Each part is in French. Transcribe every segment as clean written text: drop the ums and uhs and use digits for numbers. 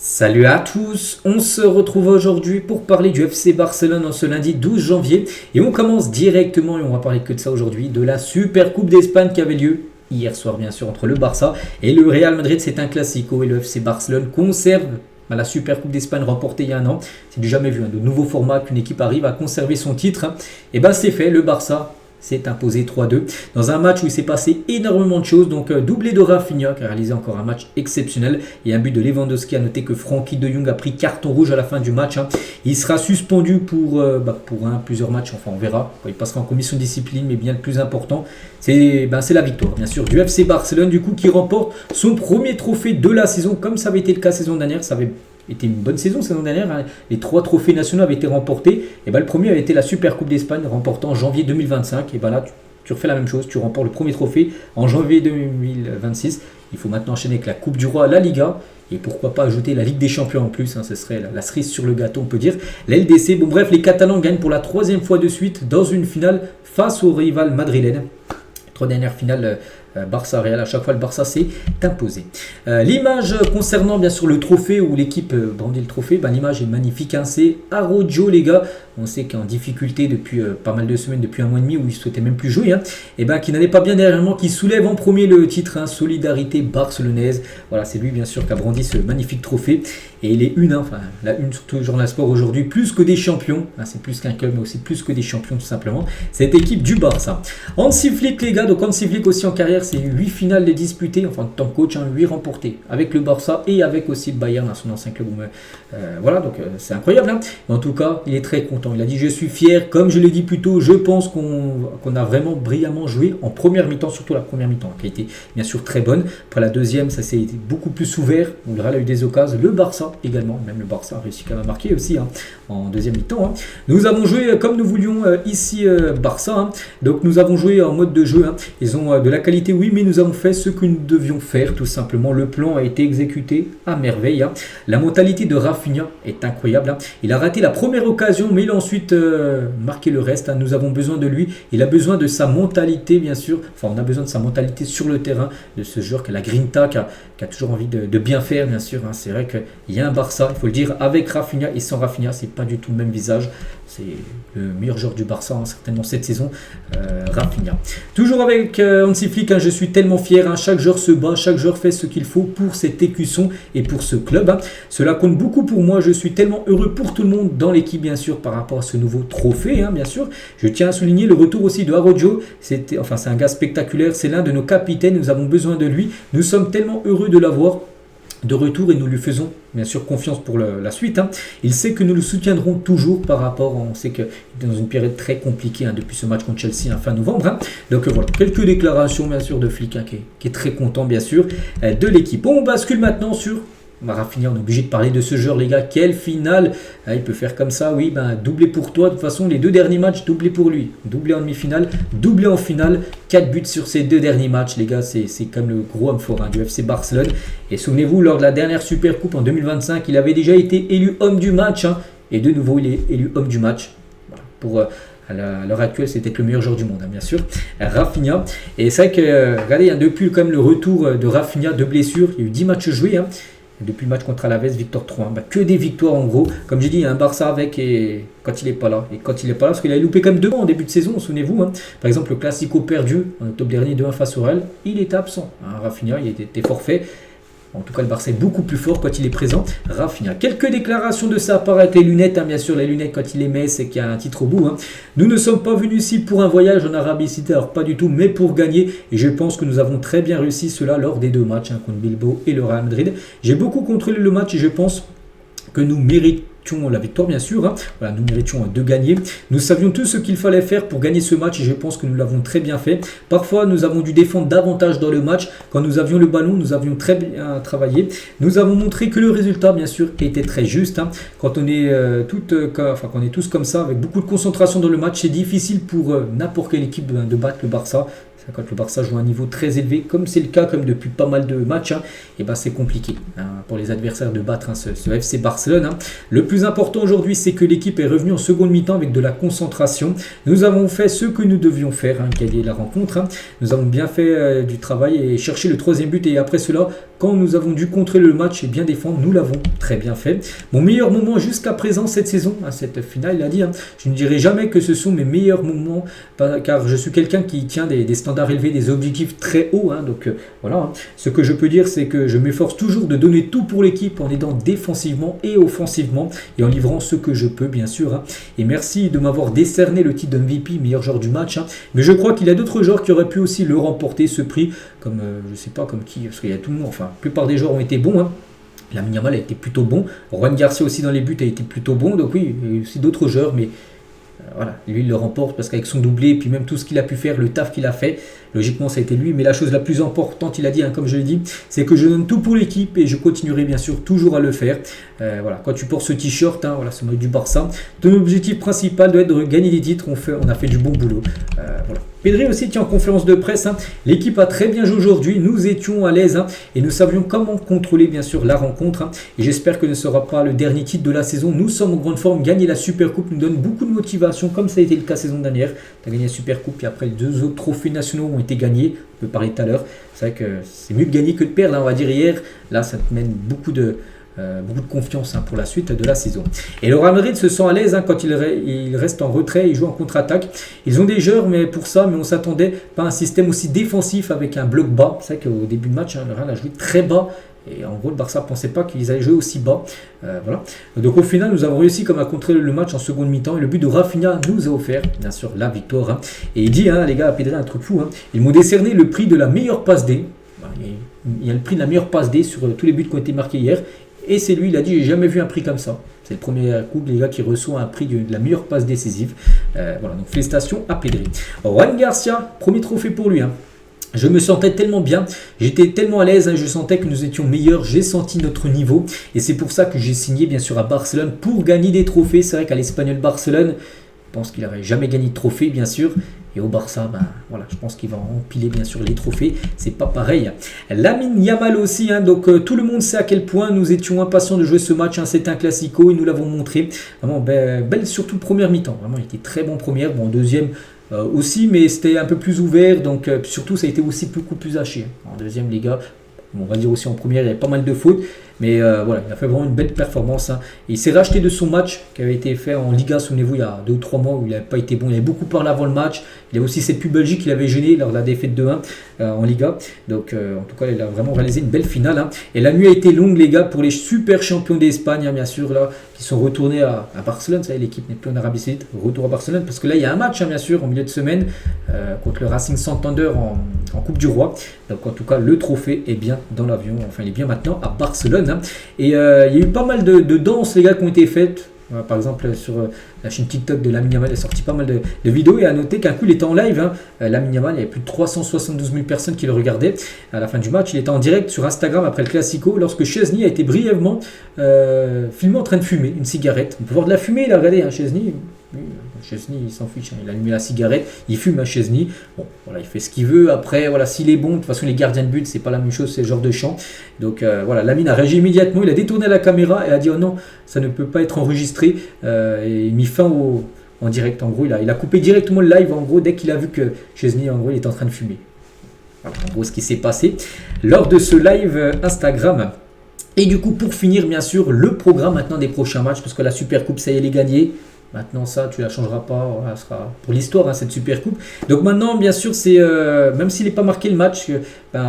Salut à tous, on se retrouve aujourd'hui pour parler du FC Barcelone en ce lundi 12 janvier et on commence directement, et on va parler que de ça aujourd'hui, de la Super Coupe d'Espagne qui avait lieu hier soir bien sûr entre le Barça et le Real Madrid. C'est un classico et le FC Barcelone conserve la Super Coupe d'Espagne remportée il y a un an. C'est du jamais vu, de nouveaux formats qu'une équipe arrive à conserver son titre. Et c'est fait, le Barça s'est imposé 3-2 dans un match où il s'est passé énormément de choses. Donc doublé de Rafinha qui a réalisé encore un match exceptionnel et un but de Lewandowski. À noter que Frenkie de Jong a pris carton rouge à la fin du match. Il sera suspendu pour plusieurs matchs, enfin on verra. Il passera en commission de discipline, mais bien le plus important c'est la victoire bien sûr du FC Barcelone du coup qui remporte son premier trophée de la saison comme ça avait été le cas saison dernière. Ça avait été une bonne saison dernière. Les 3 trophées nationaux avaient été remportés. Et le premier avait été la Super Coupe d'Espagne remportée en janvier 2025. Et là, tu refais la même chose. Tu remportes le premier trophée en janvier 2026. Il faut maintenant enchaîner avec la Coupe du Roi, la Liga. Et pourquoi pas ajouter la Ligue des Champions en plus. Ce serait la cerise sur le gâteau, on peut dire. La LDC. Bon, bref, les Catalans gagnent pour la 3e fois de suite dans une finale face au rival madrilène. 3 dernières finales Barça-Real, à chaque fois le Barça s'est imposé. L'image concernant bien sûr le trophée où l'équipe brandit le trophée, l'image est magnifique. C'est Araujo les gars, on sait qu'en difficulté depuis pas mal de semaines, depuis un mois et demi où il ne souhaitait même plus jouer, qui n'allait pas bien dernièrement, qui soulève en premier le titre, Solidarité barcelonaise. Voilà, c'est lui bien sûr qui a brandi ce magnifique trophée et il est la une surtout Journal Sport aujourd'hui, plus que des champions, c'est plus qu'un club mais aussi plus que des champions tout simplement, cette équipe du Barça. Hansi Flick les gars, donc Hansi Flick aussi en carrière, c'est 8 finales disputées, en tant que coach, 8 remportées avec le Barça et avec aussi le Bayern, son ancien club. C'est incroyable. Mais en tout cas, il est très content. Il a dit je suis fier, comme je l'ai dit plus tôt, je pense qu'on a vraiment brillamment joué en première mi-temps, surtout la première mi-temps, qui a été bien sûr très bonne. Après la deuxième, ça s'est beaucoup plus ouvert. Le Real a eu des occasions, le Barça également, même le Barça a réussi quand même à marquer aussi en deuxième mi-temps. Nous avons joué comme nous voulions ici Barça. Donc nous avons joué en mode de jeu. Ils ont de la qualité, oui, mais nous avons fait ce que nous devions faire tout simplement. Le plan a été exécuté à merveille. La mentalité de Rafinha est incroyable. Il a raté la première occasion, mais il a ensuite marqué le reste. Nous avons besoin de lui. Il a besoin de sa mentalité, bien sûr. Enfin, on a besoin de sa mentalité sur le terrain, de ce joueur qui a la grinta, qui a toujours envie de bien faire, bien sûr. C'est vrai qu'il y a un Barça, il faut le dire, avec Rafinha et sans Rafinha, c'est pas du tout le même visage. C'est le meilleur joueur du Barça, certainement cette saison, Rafinha. Toujours avec Hansi Flick, je suis tellement fier. Chaque joueur se bat, chaque joueur fait ce qu'il faut pour cet écusson et pour ce club. Cela compte beaucoup pour moi. Je suis tellement heureux pour tout le monde dans l'équipe, bien sûr, par rapport à ce nouveau trophée, bien sûr. Je tiens à souligner le retour aussi de Araujo. C'est un gars spectaculaire. C'est l'un de nos capitaines. Nous avons besoin de lui. Nous sommes tellement heureux de l'avoir de retour et nous lui faisons bien sûr confiance pour la suite. Il sait que nous le soutiendrons toujours on sait qu'il est dans une période très compliquée depuis ce match contre Chelsea fin novembre. Donc voilà, quelques déclarations bien sûr de Flick qui est très content bien sûr de l'équipe. On bascule maintenant sur Rafinha. On est obligé de parler de ce joueur les gars, quelle finale il peut faire comme ça, oui, doublé pour toi, de toute façon les 2 derniers matchs doublé pour lui, doublé en demi-finale, doublé en finale, 4 buts sur ces 2 derniers matchs les gars, c'est comme le gros homme fort du FC Barcelone. Et souvenez-vous, lors de la dernière Super Coupe en 2025, il avait déjà été élu homme du match, et de nouveau il est élu homme du match. Pour à l'heure actuelle, c'est peut-être le meilleur joueur du monde, bien sûr, Rafinha. Et c'est vrai que, regardez, depuis quand même le retour de Rafinha de blessure, il y a eu 10 matchs joués, depuis le match contre Alaves, victoire 3. Que des victoires en gros. Comme j'ai dit, il y a un Barça avec et quand il n'est pas là. Et quand il n'est pas là, parce qu'il a loupé quand même 2 mois en début de saison, souvenez-vous. Par exemple, le Classico perdu en octobre dernier 2-1 face au Real, il était absent. Rafinha, il était forfait. En tout cas, le Barça est beaucoup plus fort quand il est présent. Rafinha. Quelques déclarations de sa part avec les lunettes. Bien sûr, les lunettes, quand il les met, c'est qu'il y a un titre au bout. Nous ne sommes pas venus ici pour un voyage en Arabie Saoudite, alors pas du tout, mais pour gagner. Et je pense que nous avons très bien réussi cela lors des 2 matchs contre Bilbao et le Real Madrid. J'ai beaucoup contrôlé le match et je pense que nous méritons la victoire bien sûr. Nous méritions de gagner. Nous savions tout ce qu'il fallait faire pour gagner ce match et je pense que nous l'avons très bien fait. Parfois nous avons dû défendre davantage dans le match. Quand nous avions le ballon, nous avions très bien travaillé. Nous avons montré que le résultat bien sûr était très juste. Quand on est quand on est tous comme ça avec beaucoup de concentration dans le match, c'est difficile pour n'importe quelle équipe de battre le Barça. Quand le Barça joue à un niveau très élevé, comme c'est le cas comme depuis pas mal de matchs, c'est compliqué pour les adversaires de battre ce FC Barcelone. Le plus important aujourd'hui, c'est que l'équipe est revenue en seconde mi-temps avec de la concentration. Nous avons fait ce que nous devions faire, gagner la rencontre. Nous avons bien fait du travail et cherché le 3e but et après cela, quand nous avons dû contrer le match et bien défendre, nous l'avons très bien fait. Mon meilleur moment jusqu'à présent cette saison, cette finale, il a dit, je ne dirai jamais que ce sont mes meilleurs moments, car je suis quelqu'un qui tient des standards élevés, des objectifs très hauts. Donc voilà, ce que je peux dire, c'est que je m'efforce toujours de donner tout pour l'équipe en aidant défensivement et offensivement et en livrant ce que je peux, bien sûr. Et merci de m'avoir décerné le titre de MVP, meilleur joueur du match. Mais je crois qu'il y a d'autres joueurs qui auraient pu aussi le remporter, ce prix, comme je sais pas comme qui, parce qu'il y a tout le monde, enfin, la plupart des joueurs ont été bons. Lamine Yamal a été plutôt bon. Juan Garcia aussi dans les buts a été plutôt bon. Donc oui, il y a aussi d'autres joueurs, mais voilà, lui il le remporte parce qu'avec son doublé, et puis même tout ce qu'il a pu faire, le taf qu'il a fait, logiquement ça a été lui. Mais la chose la plus importante, il a dit, comme je l'ai dit, c'est que je donne tout pour l'équipe et je continuerai bien sûr toujours à le faire. Voilà, quand tu portes ce t-shirt, voilà, ce maillot du Barça, ton objectif principal doit être de gagner des titres. On a fait du bon boulot. Voilà. Pedri aussi qui est en conférence de presse, l'équipe a très bien joué aujourd'hui, nous étions à l'aise et nous savions comment contrôler bien sûr la rencontre et j'espère que ce ne sera pas le dernier titre de la saison. Nous sommes en grande forme, gagner la Super Coupe nous donne beaucoup de motivation comme ça a été le cas la saison dernière. Tu as gagné la Super Coupe et après les 2 autres trophées nationaux ont été gagnés, on peut parler tout à l'heure. C'est vrai que c'est mieux de gagner que de perdre, on va dire hier, là ça te mène beaucoup de confiance pour la suite de la saison. Et le Real Madrid se sent à l'aise quand il reste en retrait, il joue en contre-attaque. Ils ont des joueurs mais pour ça, mais on s'attendait pas à un système aussi défensif avec un bloc bas. C'est vrai qu'au début de match, le Real a joué très bas. Et en gros, le Barça ne pensait pas qu'ils allaient jouer aussi bas. Voilà. Donc au final, nous avons réussi comme à contrer le match en seconde mi-temps. Et le but de Rafinha nous a offert, bien sûr, la victoire. Et il dit, les gars, à Pedri, un truc fou. Ils m'ont décerné le prix de la meilleure passe D. Il y a le prix de la meilleure passe D sur tous les buts qui ont été marqués hier. Et c'est lui, il a dit, j'ai jamais vu un prix comme ça. C'est le premier coup, les gars, qui reçoit un prix de la meilleure passe décisive. Voilà, donc félicitations à Pedri. Juan Garcia, premier trophée pour lui. Je me sentais tellement bien, j'étais tellement à l'aise, je sentais que nous étions meilleurs, j'ai senti notre niveau. Et c'est pour ça que j'ai signé, bien sûr, à Barcelone pour gagner des trophées. C'est vrai qu'à l'Espagnol Barcelone, je pense qu'il n'aurait jamais gagné de trophée, bien sûr. Et au Barça, voilà, je pense qu'il va empiler bien sûr les trophées. C'est pas pareil. Lamine Yamal aussi. Donc tout le monde sait à quel point nous étions impatients de jouer ce match. C'est un classico et nous l'avons montré. Vraiment belle, surtout première mi-temps. Vraiment, il était très bon première. Bon, deuxième aussi, mais c'était un peu plus ouvert. Donc surtout, ça a été aussi beaucoup plus haché. En deuxième, les gars, on va dire aussi en première, il y avait pas mal de fautes. Mais voilà, il a fait vraiment une belle performance. Il s'est racheté de son match qui avait été fait en Liga, souvenez-vous, il y a 2 ou 3 mois où il n'avait pas été bon. Il avait beaucoup parlé avant le match. Il y a aussi cette pub Belgique qui l'avait gêné lors de la défaite 2-1 en Liga. Donc en tout cas, il a vraiment réalisé une belle finale. Et la nuit a été longue, les gars, pour les super champions d'Espagne, bien sûr, là, qui sont retournés à Barcelone. Vous savez, l'équipe n'est plus en Arabie Saoudite, retour à Barcelone. Parce que là, il y a un match, bien sûr, en milieu de semaine contre le Racing Santander en Coupe du Roi. Donc en tout cas, le trophée est bien dans l'avion. Enfin, il est bien maintenant à Barcelone. Et il y a eu pas mal de danses, les gars, qui ont été faites. Par exemple, sur la chaîne TikTok de Lamine Yamal, il a sorti pas mal de vidéos. Et à noter qu'un coup, il était en live. Lamine Yamal, il y avait plus de 372 000 personnes qui le regardaient. À la fin du match, il était en direct sur Instagram après le Classico, lorsque Chesney a été brièvement filmé en train de fumer une cigarette. On peut voir de la fumée, il a regardé, Chesney. Chesney, il s'en fiche, il a allumé la cigarette, il fume à Chesney. Bon, voilà, il fait ce qu'il veut. Après, voilà, s'il est bon, de toute façon, les gardiens de but, c'est pas la même chose, c'est le genre de chant. Donc voilà, Lamine a réagi immédiatement, il a détourné la caméra et a dit oh non, ça ne peut pas être enregistré. Et il mit fin en direct. En gros, il a coupé directement le live. En gros, dès qu'il a vu que Chesney, en gros, il était en train de fumer. Voilà, en gros, ce qui s'est passé lors de ce live Instagram. Et du coup, pour finir, bien sûr, le programme maintenant des prochains matchs, parce que la Super Coupe, ça y est, elle est gagnée. Maintenant, ça, tu la changeras pas. Voilà, ce sera pour l'histoire, cette Super Coupe. Donc maintenant, bien sûr, c'est même s'il n'est pas marqué le match,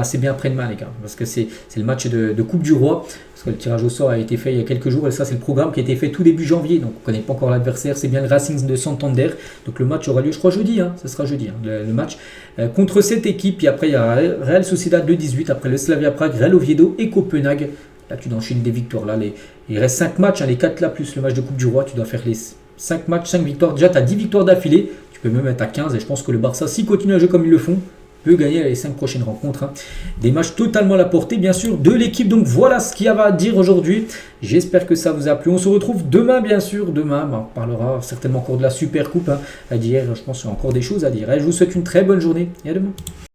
c'est bien après-demain, les gars. Parce que c'est le match de Coupe du Roi. Parce que le tirage au sort a été fait il y a quelques jours. Et ça, c'est le programme qui a été fait tout début janvier. Donc, on ne connaît pas encore l'adversaire. C'est bien le Racing de Santander. Donc, le match aura lieu, je crois, jeudi. Ce sera jeudi, le match. Contre cette équipe. Et après, il y a Real Sociedad le 18. Après, le Slavia Prague, Real Oviedo et Copenhague. Là, tu dois enchaîner des victoires. Là, il reste 5 matchs. Les 4 là, plus le match de Coupe du Roi. Tu dois faire les 5 matchs, 5 victoires. Déjà, tu as 10 victoires d'affilée. Tu peux même être à 15. Et je pense que le Barça, s'il continue à jouer comme ils le font, peut gagner les 5 prochaines rencontres. Des matchs totalement à la portée, bien sûr, de l'équipe. Donc voilà ce qu'il y a à dire aujourd'hui. J'espère que ça vous a plu. On se retrouve demain, bien sûr. Demain, on parlera certainement encore de la Super Coupe à dire. Je pense qu'il y a encore des choses à dire. Et je vous souhaite une très bonne journée et à demain.